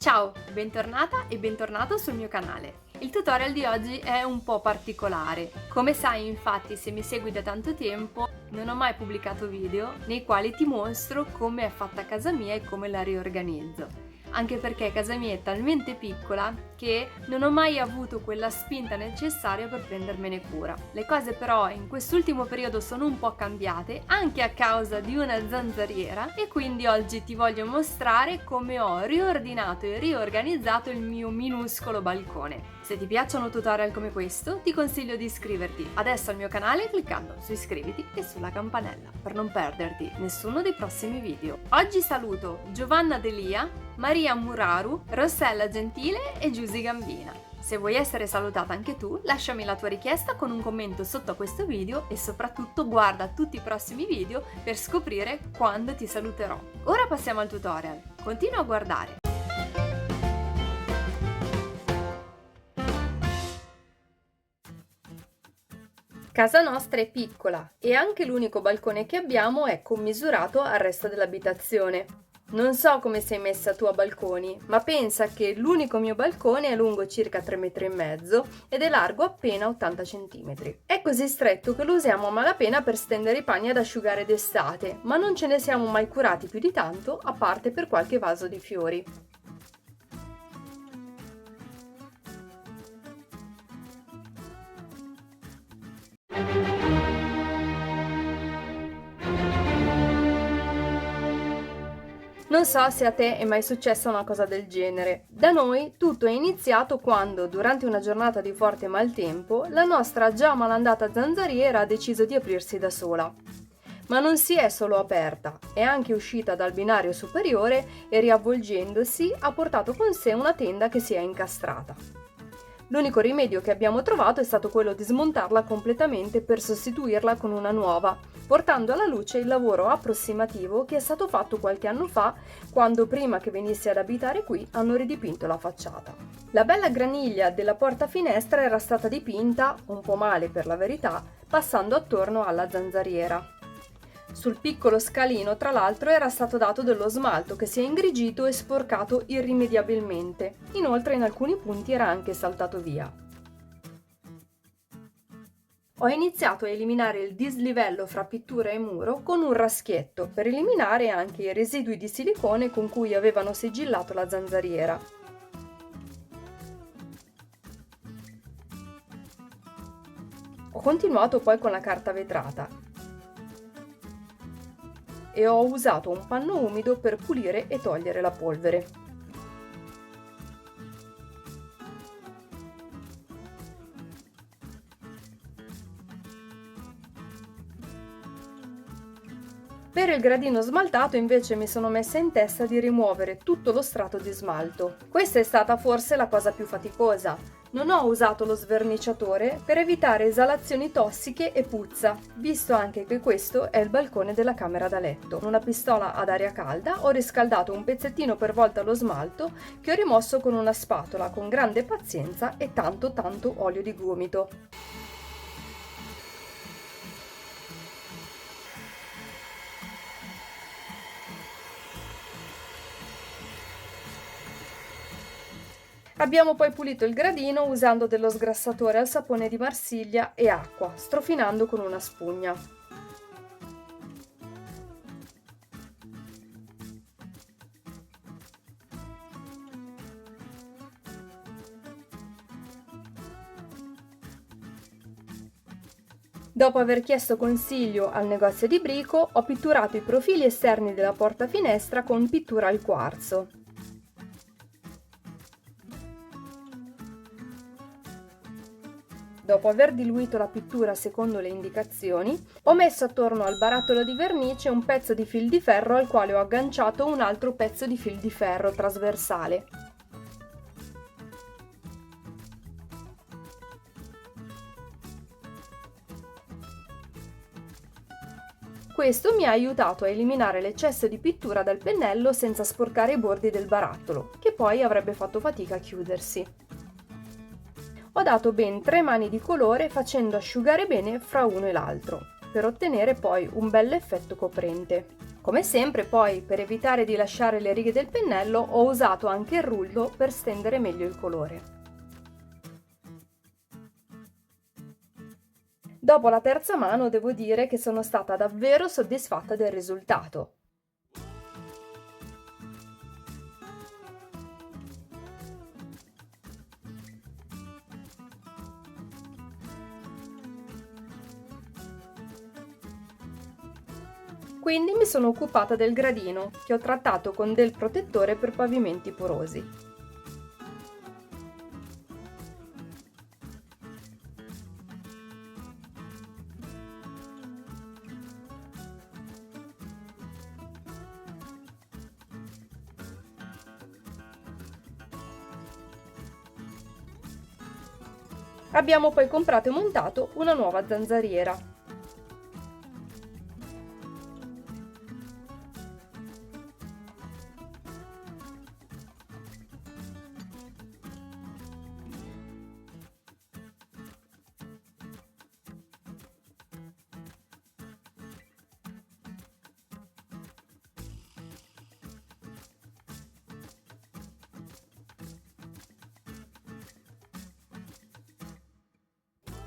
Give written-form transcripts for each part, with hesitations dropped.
Ciao, bentornata e bentornato sul mio canale. Il tutorial di oggi è un po' particolare. Come sai, infatti, se mi segui da tanto tempo, non ho mai pubblicato video nei quali ti mostro come è fatta casa mia e come la riorganizzo. Anche perché casa mia è talmente piccola che non ho mai avuto quella spinta necessaria per prendermene cura. Le cose però in quest'ultimo periodo sono un po' cambiate anche a causa di una zanzariera e quindi oggi ti voglio mostrare come ho riordinato e riorganizzato il mio minuscolo balcone. Se ti piacciono tutorial come questo, ti consiglio di iscriverti adesso al mio canale cliccando su iscriviti e sulla campanella per non perderti nessuno dei prossimi video. Oggi saluto Giovanna Delia, Maria Muraru, Rossella Gentile e Giusy Gambina. Se vuoi essere salutata anche tu, lasciami la tua richiesta con un commento sotto a questo video e soprattutto guarda tutti i prossimi video per scoprire quando ti saluterò. Ora passiamo al tutorial. Continua a guardare. Casa nostra è piccola e anche l'unico balcone che abbiamo è commisurato al resto dell'abitazione. Non so come sei messa tu a balconi, ma pensa che l'unico mio balcone è lungo circa 3,5 m ed è largo appena 80 cm. È così stretto che lo usiamo a malapena per stendere i panni ad asciugare d'estate, ma non ce ne siamo mai curati più di tanto, a parte per qualche vaso di fiori. Non so se a te è mai successa una cosa del genere. Da noi tutto è iniziato quando, durante una giornata di forte maltempo, la nostra già malandata zanzariera ha deciso di aprirsi da sola. Ma non si è solo aperta, è anche uscita dal binario superiore e riavvolgendosi ha portato con sé una tenda che si è incastrata. L'unico rimedio che abbiamo trovato è stato quello di smontarla completamente per sostituirla con una nuova, portando alla luce il lavoro approssimativo che è stato fatto qualche anno fa, quando prima che venissi ad abitare qui hanno ridipinto la facciata. La bella graniglia della porta finestra era stata dipinta, un po' male per la verità, passando attorno alla zanzariera. Sul piccolo scalino, tra l'altro, era stato dato dello smalto che si è ingrigito e sporcato irrimediabilmente. Inoltre in alcuni punti era anche saltato via. Ho iniziato a eliminare il dislivello fra pittura e muro con un raschietto per eliminare anche i residui di silicone con cui avevano sigillato la zanzariera. Ho continuato poi con la carta vetrata e ho usato un panno umido per pulire e togliere la polvere. Per il gradino smaltato invece mi sono messa in testa di rimuovere tutto lo strato di smalto. Questa è stata forse la cosa più faticosa. Non ho usato lo sverniciatore per evitare esalazioni tossiche e puzza, visto anche che questo è il balcone della camera da letto. Con una pistola ad aria calda ho riscaldato un pezzettino per volta lo smalto che ho rimosso con una spatola con grande pazienza e tanto olio di gomito. Abbiamo poi pulito il gradino usando dello sgrassatore al sapone di Marsiglia e acqua, strofinando con una spugna. Dopo aver chiesto consiglio al negozio di brico, ho pitturato i profili esterni della porta finestra con pittura al quarzo. Dopo aver diluito la pittura secondo le indicazioni, ho messo attorno al barattolo di vernice un pezzo di fil di ferro al quale ho agganciato un altro pezzo di fil di ferro trasversale. Questo mi ha aiutato a eliminare l'eccesso di pittura dal pennello senza sporcare i bordi del barattolo, che poi avrebbe fatto fatica a chiudersi. Ho dato ben 3 mani di colore facendo asciugare bene fra uno e l'altro, per ottenere poi un bel effetto coprente. Come sempre poi, per evitare di lasciare le righe del pennello, ho usato anche il rullo per stendere meglio il colore. Dopo la terza mano devo dire che sono stata davvero soddisfatta del risultato. Quindi mi sono occupata del gradino, che ho trattato con del protettore per pavimenti porosi. Abbiamo poi comprato e montato una nuova zanzariera.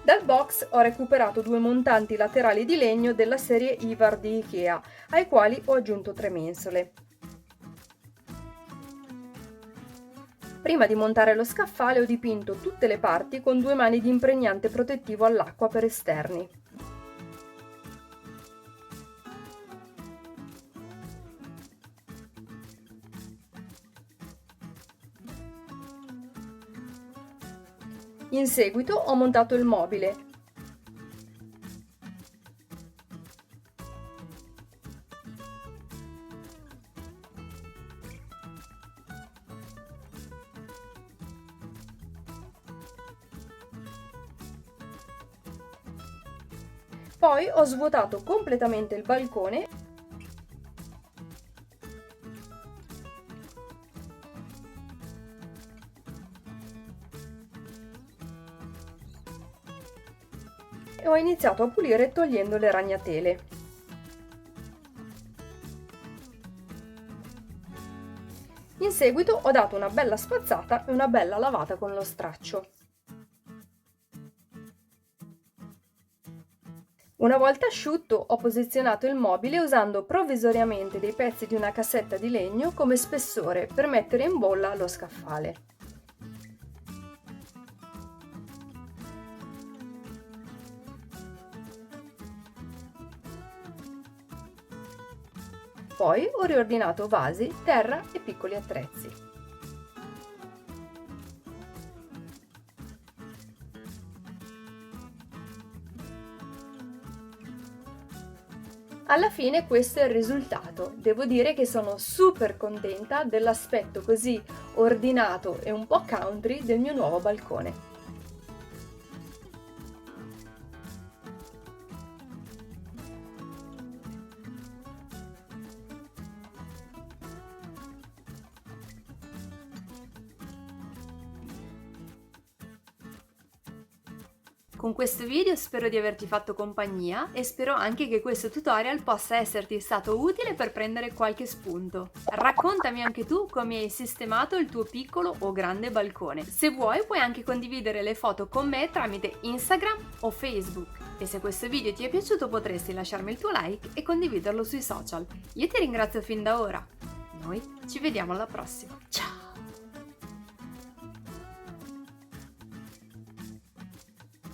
Dal box ho recuperato due montanti laterali di legno della serie Ivar di Ikea, ai quali ho aggiunto 3 mensole. Prima di montare lo scaffale ho dipinto tutte le parti con 2 mani di impregnante protettivo all'acqua per esterni. In seguito ho montato il mobile. Poi ho svuotato completamente il balcone e ho iniziato a pulire togliendo le ragnatele. In seguito ho dato una bella spazzata e una bella lavata con lo straccio. Una volta asciutto ho posizionato il mobile usando provvisoriamente dei pezzi di una cassetta di legno come spessore per mettere in bolla lo scaffale. Poi ho riordinato vasi, terra e piccoli attrezzi. Alla fine questo è il risultato. Devo dire che sono super contenta dell'aspetto così ordinato e un po' country del mio nuovo balcone. Con questo video spero di averti fatto compagnia e spero anche che questo tutorial possa esserti stato utile per prendere qualche spunto. Raccontami anche tu come hai sistemato il tuo piccolo o grande balcone. Se vuoi puoi anche condividere le foto con me tramite Instagram o Facebook. E se questo video ti è piaciuto potresti lasciarmi il tuo like e condividerlo sui social. Io ti ringrazio fin da ora. Noi ci vediamo alla prossima. Ciao!